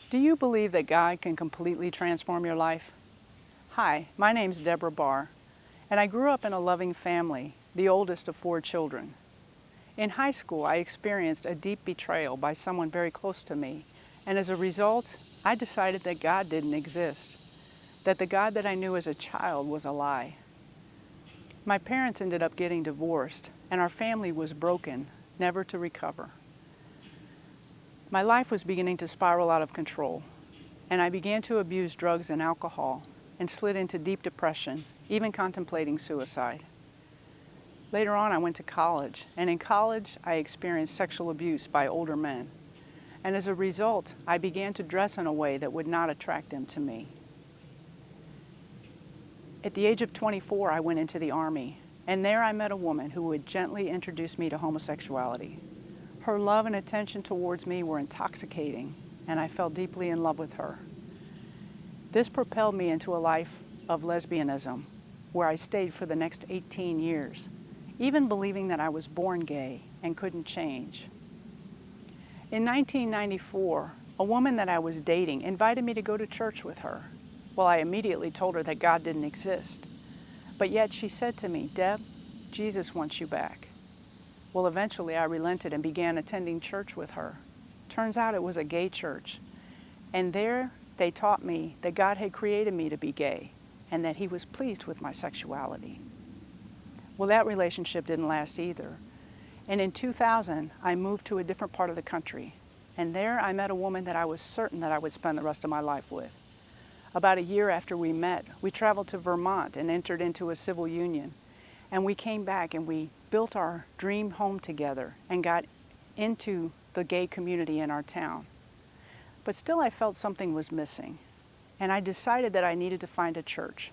Do you believe that God can completely transform your life? Hi, my name's Debora Barr, and I grew up in a loving family, the oldest of 4 children. In high school, I experienced a deep betrayal by someone very close to me, and as a result, I decided that God didn't exist, that the God that I knew as a child was a lie. My parents ended up getting divorced, and our family was broken, never to recover. My life was beginning to spiral out of control, and I began to abuse drugs and alcohol and slid into deep depression, even contemplating suicide. Later on, I went to college, and in college, I experienced sexual abuse by older men. And as a result, I began to dress in a way that would not attract them to me. At the age of 24, I went into the Army, and there I met a woman who would gently introduce me to homosexuality. Her love and attention towards me were intoxicating, and I fell deeply in love with her. This propelled me into a life of lesbianism, where I stayed for the next 18 years, even believing that I was born gay and couldn't change. In 1994, a woman that I was dating invited me to go to church with her. Well, I immediately told her that God didn't exist. But yet she said to me, "Deb, Jesus wants you back." Well, eventually I relented and began attending church with her. Turns out it was a gay church. And there they taught me that God had created me to be gay and that He was pleased with my sexuality. Well, that relationship didn't last either. And in 2000, I moved to a different part of the country. And there I met a woman that I was certain that I would spend the rest of my life with. About a year after we met, we traveled to Vermont and entered into a civil union. And we came back and we built our dream home together and got into the gay community in our town. But still I felt something was missing. And I decided that I needed to find a church.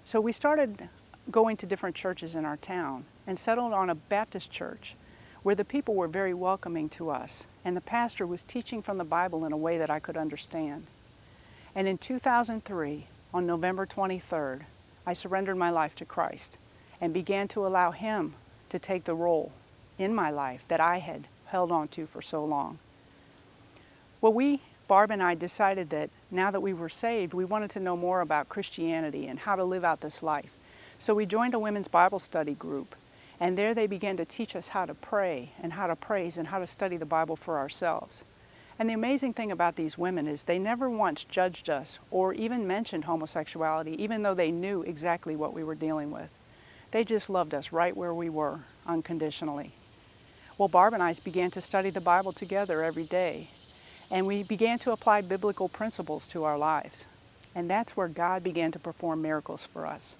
So we started going to different churches in our town and settled on a Baptist church where the people were very welcoming to us. And the pastor was teaching from the Bible in a way that I could understand. And in 2003, on November 23rd, I surrendered my life to Christ and began to allow Him to take the role in my life that I had held on to for so long. Well, Barb and I decided that now that we were saved, we wanted to know more about Christianity and how to live out this life. So we joined a women's Bible study group, and there they began to teach us how to pray and how to praise and how to study the Bible for ourselves. And the amazing thing about these women is they never once judged us or even mentioned homosexuality, even though they knew exactly what we were dealing with. They just loved us right where we were, unconditionally. Well, Barb and I began to study the Bible together every day, and we began to apply biblical principles to our lives. And that's where God began to perform miracles for us.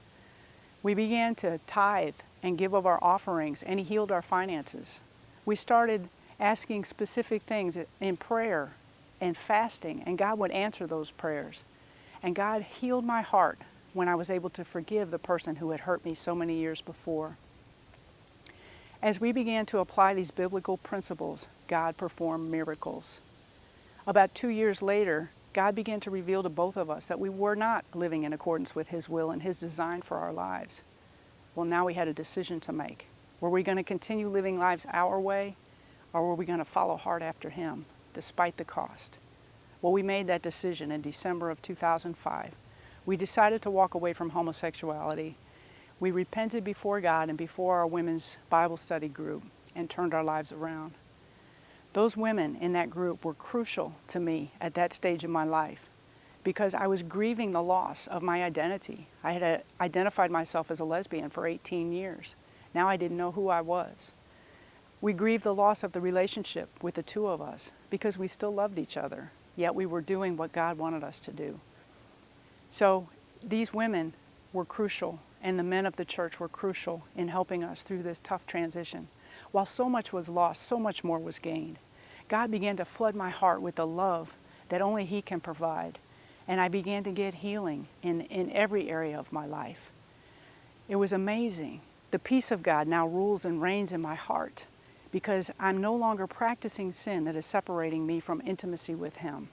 We began to tithe and give of our offerings, and He healed our finances. We started asking specific things in prayer and fasting, and God would answer those prayers. And God healed my heart when I was able to forgive the person who had hurt me so many years before. As we began to apply these biblical principles, God performed miracles. About 2 years later, God began to reveal to both of us that we were not living in accordance with His will and His design for our lives. Well, now we had a decision to make. Were we going to continue living lives our way, or were we going to follow hard after Him, despite the cost? Well, we made that decision in December of 2005. We decided to walk away from homosexuality. We repented before God and before our women's Bible study group and turned our lives around. Those women in that group were crucial to me at that stage in my life because I was grieving the loss of my identity. I had identified myself as a lesbian for 18 years. Now I didn't know who I was. We grieved the loss of the relationship with the two of us because we still loved each other, yet we were doing what God wanted us to do. So these women were crucial, and the men of the church were crucial in helping us through this tough transition. While so much was lost, so much more was gained. God began to flood my heart with the love that only He can provide, and I began to get healing in every area of my life. It was amazing. The peace of God now rules and reigns in my heart, because I'm no longer practicing sin that is separating me from intimacy with Him.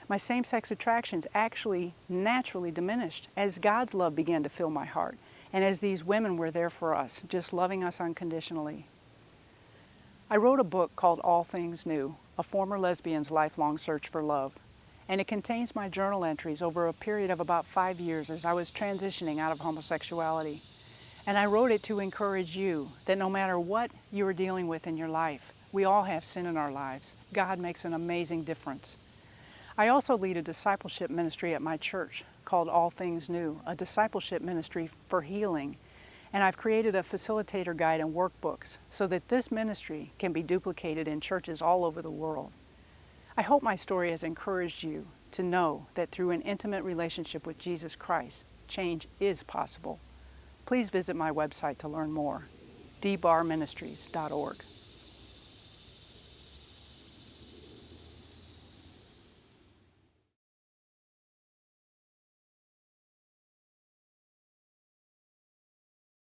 My same-sex attractions actually naturally diminished as God's love began to fill my heart, and as these women were there for us, just loving us unconditionally. I wrote a book called All Things New, A Former Lesbian's Lifelong Search for Love, and it contains my journal entries over a period of about 5 years as I was transitioning out of homosexuality. And I wrote it to encourage you that no matter what you are dealing with in your life, we all have sin in our lives. God makes an amazing difference. I also lead a discipleship ministry at my church called All Things New, a discipleship ministry for healing. And I've created a facilitator guide and workbooks so that this ministry can be duplicated in churches all over the world. I hope my story has encouraged you to know that through an intimate relationship with Jesus Christ, change is possible. Please visit my website to learn more, dbarministries.org.